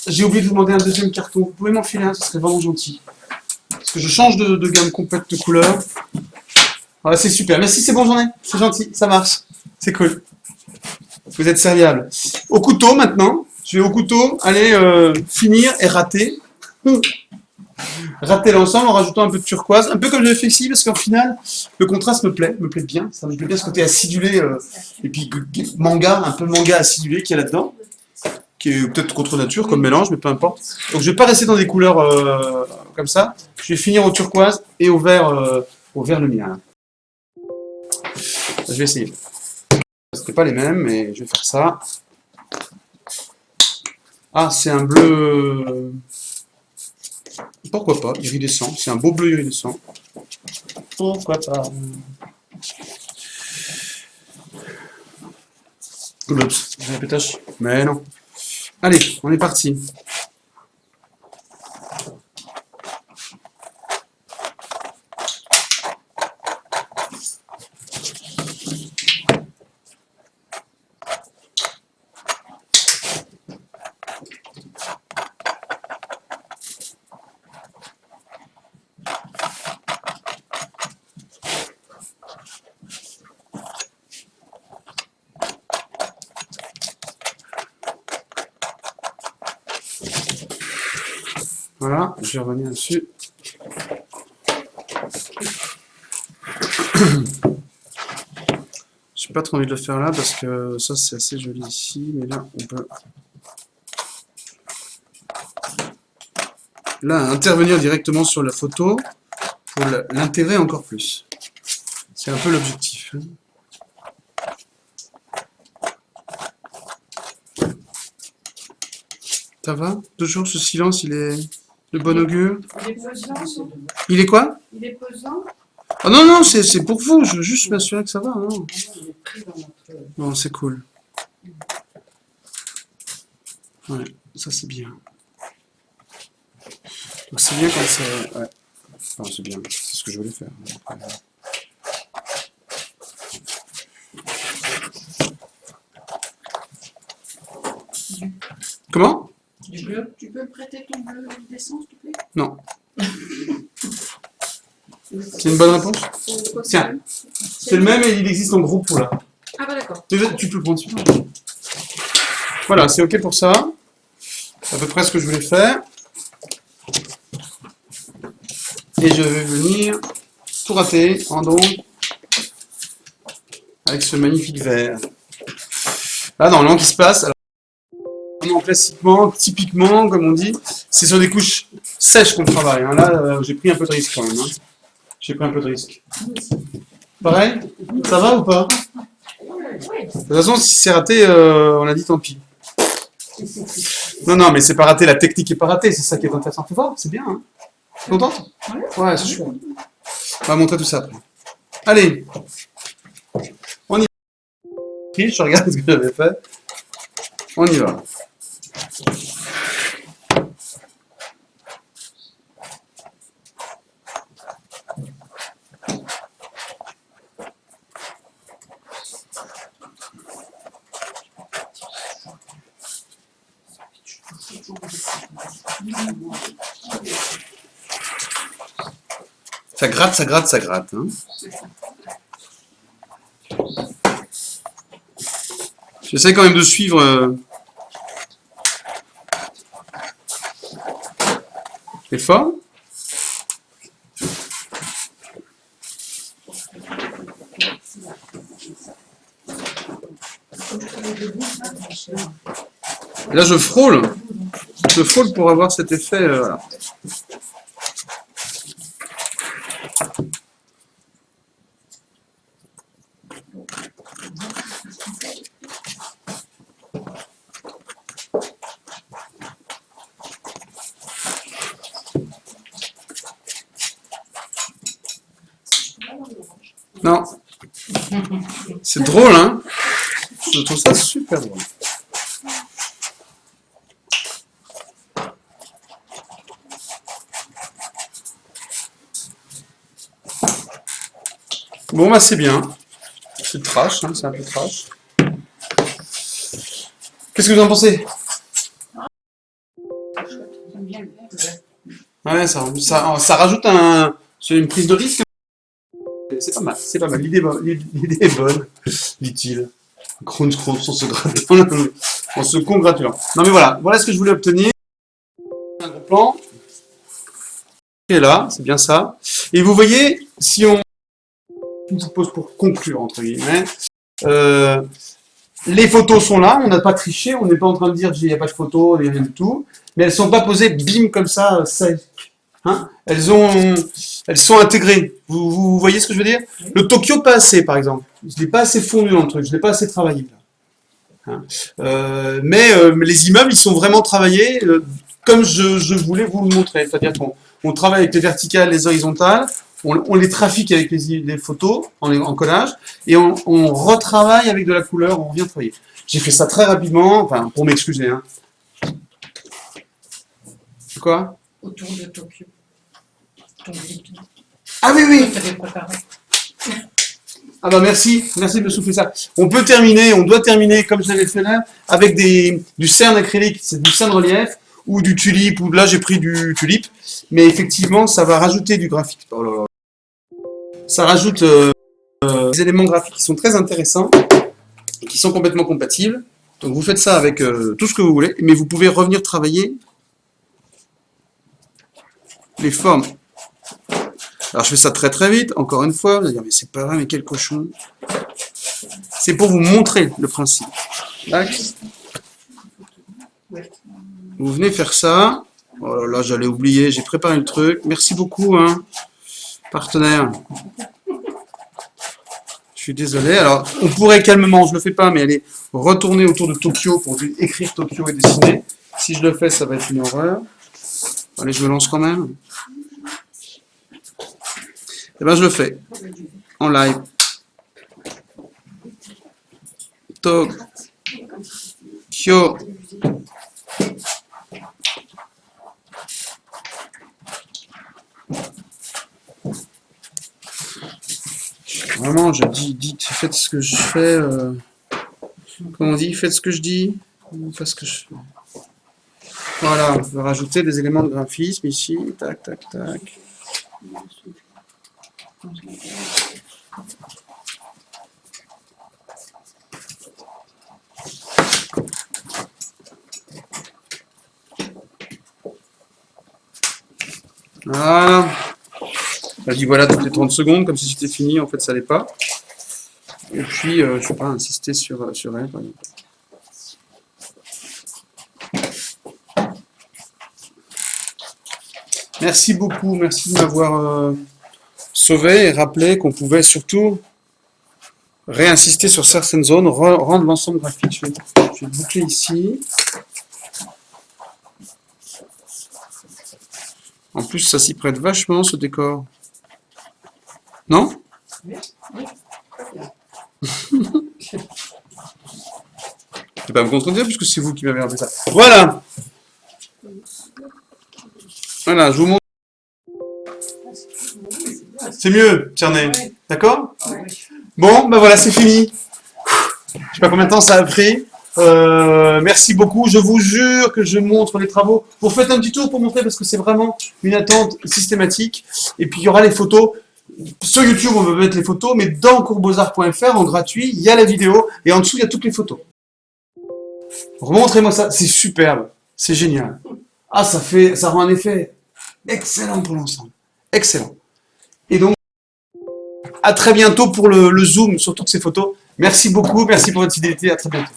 J'ai oublié de vous demander un deuxième carton. Vous pouvez m'en filer un, ce serait vraiment gentil. Parce que je change de gamme complète de couleurs. Voilà, c'est super. Merci, c'est bonne journée. C'est gentil, ça marche. C'est cool. Vous êtes serviable. Au couteau maintenant. Je vais au couteau aller finir et rater. Rater l'ensemble en rajoutant un peu de turquoise. Un peu comme je l'ai fait ici, parce qu'en final, le contraste me plaît bien. Ça me plaît bien ce côté acidulé. Et puis manga, un peu manga acidulé qu'il y a là-dedans. Qui est peut-être contre nature comme mélange, mais peu importe. Donc je vais pas rester dans des couleurs comme ça. Je vais finir au turquoise et au vert lumière. Je vais essayer. C'était pas les mêmes, mais je vais faire ça. Ah, c'est un bleu. Pourquoi pas, iridescent. C'est un beau bleu iridescent. Pourquoi pas. Oups, j'ai la pétache. Mais non. Allez, on est parti. Voilà, je vais revenir dessus. J'ai pas trop envie de le faire là parce que ça c'est assez joli ici, mais là on peut là intervenir directement sur la photo pour l'intégrer encore plus. C'est un peu l'objectif. Ça va? Toujours ce silence, il est de bon augure? Il est pesant. Il est quoi? Il est pesant. Oh non, non, c'est pour vous, je veux juste m'assurer que ça va. Hein. Il est pris dans notre... Bon, c'est cool. Ouais, ça c'est bien. Donc c'est bien quand ça... Ouais. Enfin, c'est bien, c'est ce que je voulais faire. Comment? Du bleu. Tu peux me prêter ton bleu iridescent, s'il te plaît? Non. C'est une bonne réponse? Tiens, c'est le même et il existe en gros pour là. Ah bah d'accord. Tu peux le prendre celui-là. Voilà, c'est ok pour ça. C'est à peu près ce que je voulais faire. Et je vais venir tout rater en don avec ce magnifique vert. Là, normalement, qui se passe, alors, classiquement, typiquement, comme on dit, c'est sur des couches sèches qu'on travaille. Hein. Là, j'ai pris un peu de risque quand même. Hein. J'ai pris un peu de risque. Pareil? Ça va ou pas? De toute façon, si c'est raté, on a dit tant pis. Non, non, mais c'est pas raté, la technique est pas ratée, c'est ça qui est intéressant. Tu vois, c'est bien. Hein. T'es contente? Ouais, c'est chouette. On va montrer tout ça après. Allez, on y va. Je regarde ce que j'avais fait. On y va. Ça gratte, ça gratte, ça gratte. Hein. J'essaie quand même de suivre. Les formes. Et là, je frôle. Je frôle pour avoir cet effet. Voilà. Non. C'est drôle, hein? Je trouve ça super drôle. Bon, bah c'est bien. C'est trash, hein, c'est un peu trash. Qu'est-ce que vous en pensez? Ouais, ça rajoute une prise de risque. C'est pas mal, c'est pas mal. L'idée est bonne, dit-il. En se congratulant. Non mais voilà ce que je voulais obtenir. Un gros plan. Et là, c'est bien ça. Et vous voyez, si on... Une petite pause pour conclure, entre guillemets. Les photos sont là, on n'a pas triché, on n'est pas en train de dire qu'il n'y a pas de photos, il n'y a rien du tout. Mais elles ne sont pas posées, bim, comme ça, sec. Hein, elles sont intégrées. Vous voyez ce que je veux dire? Le Tokyo, pas assez, par exemple. Je ne l'ai pas assez fondu dans le truc, je ne l'ai pas assez travaillé. Hein, mais les immeubles, ils sont vraiment travaillés comme je voulais vous le montrer. C'est-à-dire qu'on travaille avec les verticales, les horizontales, on les trafique avec les photos en collage, et on retravaille avec de la couleur, on revient travailler. J'ai fait ça très rapidement, enfin, pour m'excuser. Hein. Quoi? Autour de Tokyo. Ah oui. Ah bah merci de me souffler ça. On doit terminer comme je l'avais fait là, avec du cerne acrylique, c'est du cerne relief, ou du tulipe, ou là j'ai pris du tulipe, mais effectivement ça va rajouter du graphique. Oh là là. Ça rajoute des éléments graphiques qui sont très intéressants, et qui sont complètement compatibles. Donc vous faites ça avec tout ce que vous voulez, mais vous pouvez revenir travailler les formes. Alors je fais ça très très vite, encore une fois, vous allez dire mais c'est pas vrai, mais quel cochon. C'est pour vous montrer le principe. Tac. Vous venez faire ça. Oh là là, j'allais oublier, j'ai préparé le truc. Merci beaucoup, hein, partenaire. Je suis désolé. Alors, on pourrait calmement, je le fais pas, mais aller retourner autour de Tokyo pour écrire Tokyo et dessiner. Si je le fais, ça va être une horreur. Allez, je me lance quand même. Eh bien, je le fais en live. Tokyo. Vraiment, je dis, faites ce que je fais. Comment on dit, faites ce que je dis. Faites ce que je fais. Voilà, on va rajouter des éléments de graphisme ici. Tac, tac, tac. Voilà. Je dis voilà toutes les 30 secondes, comme si c'était fini, en fait ça l'est pas. Et puis, je ne vais pas insister sur elle, par exemple. Merci beaucoup, merci de m'avoir sauvé et rappelé qu'on pouvait surtout réinsister sur certaines zones, rendre l'ensemble graphique. Je vais boucler ici. En plus, ça s'y prête vachement, ce décor. Non? Oui. Je ne vais pas me contredire puisque c'est vous qui m'avez rappelé ça. Voilà. Voilà, je vous montre. C'est mieux, Tierney. D'accord? Bon, ben voilà, c'est fini. Je sais pas combien de temps ça a pris. Merci beaucoup. Je vous jure que je montre les travaux. Vous faites un petit tour pour montrer parce que c'est vraiment une attente systématique. Et puis il y aura les photos. Sur YouTube, on peut mettre les photos, mais dans coursbeauxarts.fr, en gratuit, il y a la vidéo et en dessous, il y a toutes les photos. Remontrez-moi ça. C'est superbe. C'est génial. Ah, ça rend un effet excellent pour l'ensemble. Excellent. Et donc, à très bientôt pour le zoom sur toutes ces photos. Merci beaucoup. Merci pour votre fidélité. À très bientôt.